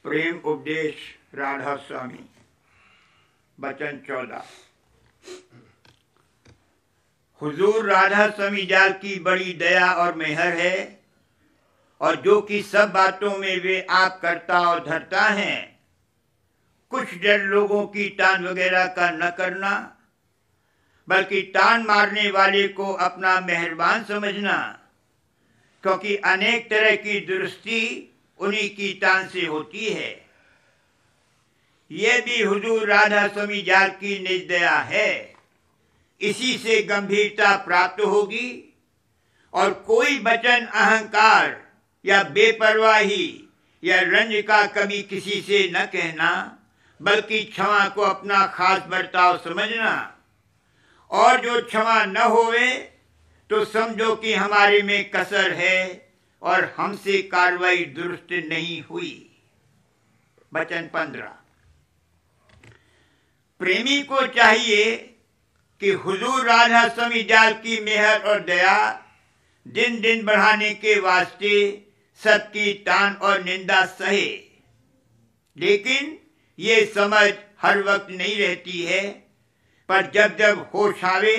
प्रेम उपदेश राधा स्वामी। वचन 14। हुजूर राधा स्वामी जाल की बड़ी दया और मेहर है, और जो कि सब बातों में वे आप करता और धरता हैं। कुछ डर लोगों की टान वगैरह का न करना, बल्कि टान मारने वाले को अपना मेहरबान समझना, क्योंकि अनेक तरह की दुरुस्ती उन्हीं की टान से होती है। यह भी हुजूर राधा स्वामी जाल की निज दया है। इसी से गंभीरता प्राप्त होगी, और कोई वचन अहंकार या बेपरवाही या रंज का कभी किसी से न कहना, बल्कि क्षमा को अपना खास बर्ताव समझना। और जो क्षमा न होवे तो समझो कि हमारे में कसर है और हमसे कार्रवाई दुरुस्त नहीं हुई। वचन 15। प्रेमी को चाहिए कि हुजूर राधा स्वामी जाल की मेहर और दया दिन दिन बढ़ाने के वास्ते सबकी तान और निंदा सहे, लेकिन ये समझ हर वक्त नहीं रहती है। पर जब जब होश आवे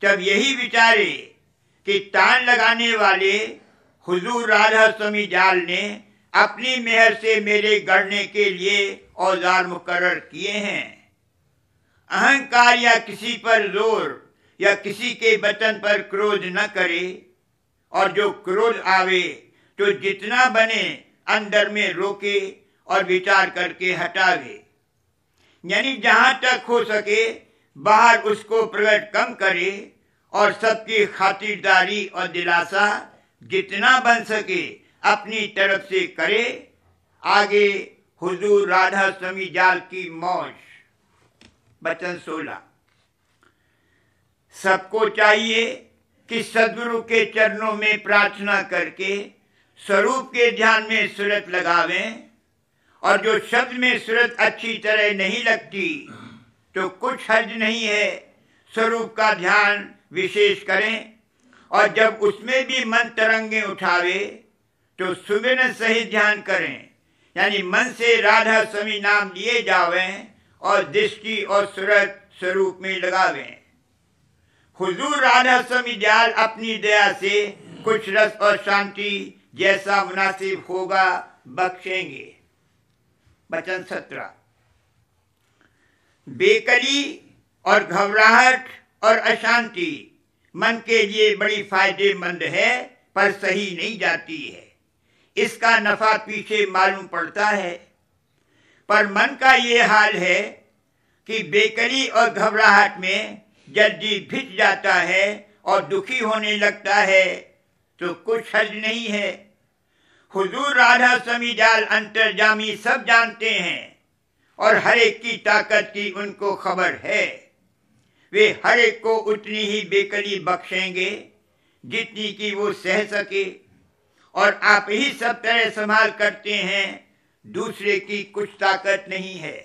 तब यही विचारे कि तान लगाने वाले हुजूर राधा स्वामी जाल ने अपनी मेहर से मेरे गढ़ने के लिए औजार मुकर्रर किए हैं। अहंकार या किसी पर जोर या किसी के वचन पर क्रोध न करे, और जो क्रोध आवे तो जितना बने अंदर में रोके और विचार करके हटावे। यानी जहां तक हो सके बाहर उसको प्रकट कम करे, और सबकी खातिरदारी और दिलासा जितना बन सके अपनी तरफ से करे। आगे हुजूर राधा स्वामी जाल की मौज। वचन 16। सबको चाहिए कि सद्गुरु के चरणों में प्रार्थना करके स्वरूप के ध्यान में सूरत लगावें, और जो शब्द में सूरत अच्छी तरह नहीं लगती तो कुछ हर्ज नहीं है, स्वरूप का ध्यान विशेष करें। और जब उसमें भी मन तरंगे उठावे तो सुमिरन सहित ध्यान करें, यानी मन से राधा स्वामी नाम लिए जावें और दृष्टि और सूरत स्वरूप में लगावें। हुजूर राधा स्वामी जाल अपनी दया से कुछ रस और शांति जैसा मुनासिब होगा बख्शेंगे। वचन 17। बेकली और घबराहट और अशांति मन के लिए बड़ी फायदेमंद है, पर सही नहीं जाती है। इसका नफा पीछे मालूम पड़ता है। पर मन का ये हाल है कि बेकली और घबराहट में जल्दी भिज जाता है और दुखी होने लगता है, तो कुछ हर्ज नहीं है। हुजूर राधा स्वामी जाल अंतर्जामी सब जानते हैं, और हर एक की ताकत की उनको खबर है। वे हर एक को उतनी ही बेकली बख्शेंगे जितनी कि वो सह सके, और आप ही सब तरह संभाल करते हैं, दूसरे की कुछ ताकत नहीं है।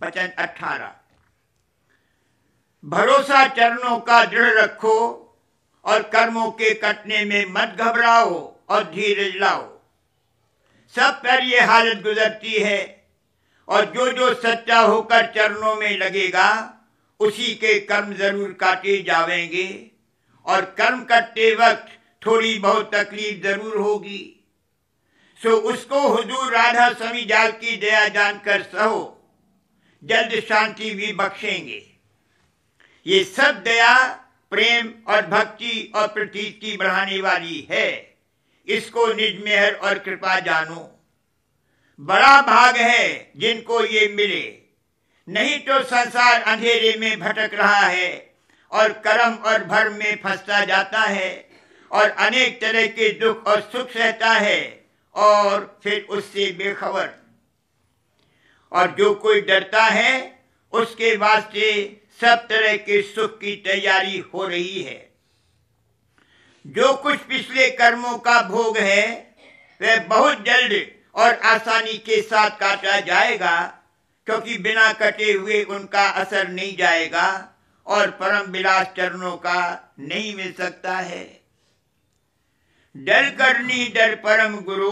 वचन 18। भरोसा चरणों का दृढ़ रखो, और कर्मों के कटने में मत घबराओ और धीरज लाओ। सब पर ये हालत गुजरती है, और जो जो सच्चा होकर चरणों में लगेगा उसी के कर्म जरूर काटे जावेंगे, और कर्म करते वक्त थोड़ी बहुत तकलीफ जरूर होगी। सो उसको हुजूर राधा स्वामी जाल की दया जानकर सहो, जल्द शांति भी बख्शेंगे। ये सब दया प्रेम और भक्ति और प्रतीति बढ़ाने वाली है। इसको निज मेहर और कृपा जानो। बड़ा भाग है जिनको ये मिले, नहीं तो संसार अंधेरे में भटक रहा है और कर्म और भर्म में फंसता जाता है, और अनेक तरह के दुख और सुख सहता है, और फिर उससे बेखबर। और जो कोई डरता है उसके वास्ते सब तरह के सुख की तैयारी हो रही है। जो कुछ पिछले कर्मों का भोग है वह बहुत जल्द और आसानी के साथ काटा जाएगा, क्योंकि बिना कटे हुए उनका असर नहीं जाएगा, और परम विलास चरणों का नहीं मिल सकता है। डर करनी डर परम गुरु,